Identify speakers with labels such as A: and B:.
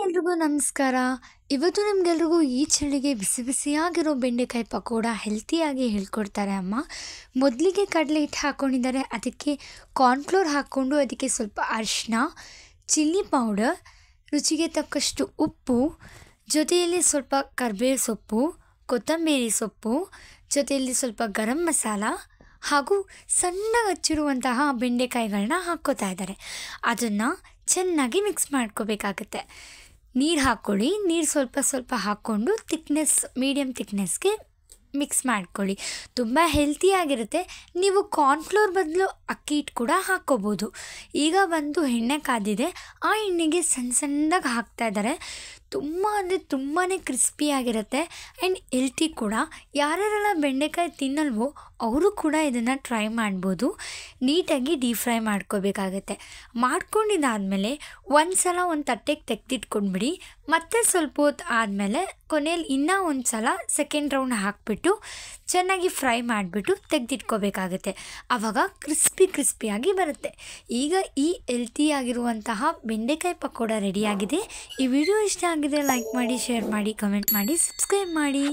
A: ಎಲ್ರಿಗೂ ನಮಸ್ಕಾರ. ಇವತ್ತು ನಿಮ್ಗೆಲ್ರಿಗೂ ಈ ಚಳಿಗೆ ಬಿಸಿ ಬಿಸಿಯಾಗಿರೋ ಬೆಂಡೆಕಾಯಿ ಪಕೋಡ ಹೆಲ್ತಿಯಾಗಿ ಹೇಳ್ಕೊಡ್ತಾರೆ ಅಮ್ಮ. ಮೊದಲಿಗೆ ಕಡಲೆ ಹಿಟ್ಟು ಹಾಕ್ಕೊಂಡಿದ್ದಾರೆ, ಅದಕ್ಕೆ ಕಾರ್ನ್ಫ್ಲೋರ್ ಹಾಕ್ಕೊಂಡು ಅದಕ್ಕೆ ಸ್ವಲ್ಪ ಅರಿಶಿನ, ಚಿಲ್ಲಿ ಪೌಡರ್, ರುಚಿಗೆ ತಕ್ಕಷ್ಟು ಉಪ್ಪು, ಜೊತೆಯಲ್ಲಿ ಸ್ವಲ್ಪ ಕರಿಬೇವು ಸೊಪ್ಪು, ಕೊತ್ತಂಬರಿ ಸೊಪ್ಪು, ಜೊತೆಯಲ್ಲಿ ಸ್ವಲ್ಪ ಗರಂ ಮಸಾಲ ಹಾಗೂ ಸಣ್ಣಗೆ ಹಚ್ಚಿರುವಂತಹ ಬೆಂಡೆಕಾಯಿಗಳನ್ನ ಹಾಕ್ಕೋತಾ ಇದ್ದಾರೆ. ಅದನ್ನು ಚೆನ್ನಾಗಿ ಮಿಕ್ಸ್ ಮಾಡ್ಕೋಬೇಕಾಗತ್ತೆ. ನೀರು ಹಾಕ್ಕೊಳ್ಳಿ. ನೀರು ಸ್ವಲ್ಪ ಸ್ವಲ್ಪ ಹಾಕ್ಕೊಂಡು ಮೀಡಿಯಮ್ ತಿಕ್ನೆಸ್ಗೆ ಮಿಕ್ಸ್ ಮಾಡ್ಕೊಳ್ಳಿ. ತುಂಬ ಹೆಲ್ತಿಯಾಗಿರುತ್ತೆ. ನೀವು ಕಾರ್ನ್ಫ್ಲೋರ್ ಬದಲು ಅಕ್ಕಿ ಹಿಟ್ಟು ಕೂಡ ಹಾಕ್ಕೋಬೋದು. ಈಗ ಎಣ್ಣೆ ಕಾದಿದೆ, ಆ ಎಣ್ಣೆಗೆ ಸಣ್ಣದಾಗಿ ಹಾಕ್ತಾಯಿದ್ದಾರೆ. ತುಂಬ ಅಂದರೆ ತುಂಬಾ ಕ್ರಿಸ್ಪಿಯಾಗಿರುತ್ತೆ ಆ್ಯಂಡ್ ಹೆಲ್ತಿ ಕೂಡ. ಯಾರ್ಯಾರೆಲ್ಲ ಬೆಂಡೆಕಾಯಿ ತಿನ್ನಲ್ವೋ ಅವರು ಕೂಡ ಇದನ್ನು ಟ್ರೈ ಮಾಡ್ಬೋದು. ನೀಟಾಗಿ ಡೀಪ್ ಫ್ರೈ ಮಾಡ್ಕೋಬೇಕಾಗತ್ತೆ. ಮಾಡ್ಕೊಂಡಿದ್ದಾದಮೇಲೆ ಒಂದು ತಟ್ಟೆಗೆ ತೆಗೆದಿಟ್ಕೊಂಡ್ಬಿಡಿ. ಮತ್ತೆ ಸ್ವಲ್ಪ ಹೊತ್ತು ಆದಮೇಲೆ ಕೊನೆಯಲ್ಲಿ ಇನ್ನೂ ಒಂದು ಸಲ ಸೆಕೆಂಡ್ ರೌಂಡ್ ಹಾಕಿಬಿಟ್ಟು ಚೆನ್ನಾಗಿ ಫ್ರೈ ಮಾಡಿಬಿಟ್ಟು ತೆಗೆದಿಟ್ಕೋಬೇಕಾಗತ್ತೆ. ಆವಾಗ ಕ್ರಿಸ್ಪಿಯಾಗಿ ಬರುತ್ತೆ. ಈಗ ಈ ಹೆಲ್ತಿಯಾಗಿರುವಂತಹ ಬೆಂಡೆಕಾಯಿ ಪಕೋಡ ರೆಡಿಯಾಗಿದೆ. ಈ ವಿಡಿಯೋ ಇಷ್ಟ ಆಗಿದೆ ಲೈಕ್ ಮಾಡಿ, ಶೇರ್ ಮಾಡಿ, ಕಮೆಂಟ್ ಮಾಡಿ, ಸಬ್ಸ್ಕ್ರೈಬ್ ಮಾಡಿ.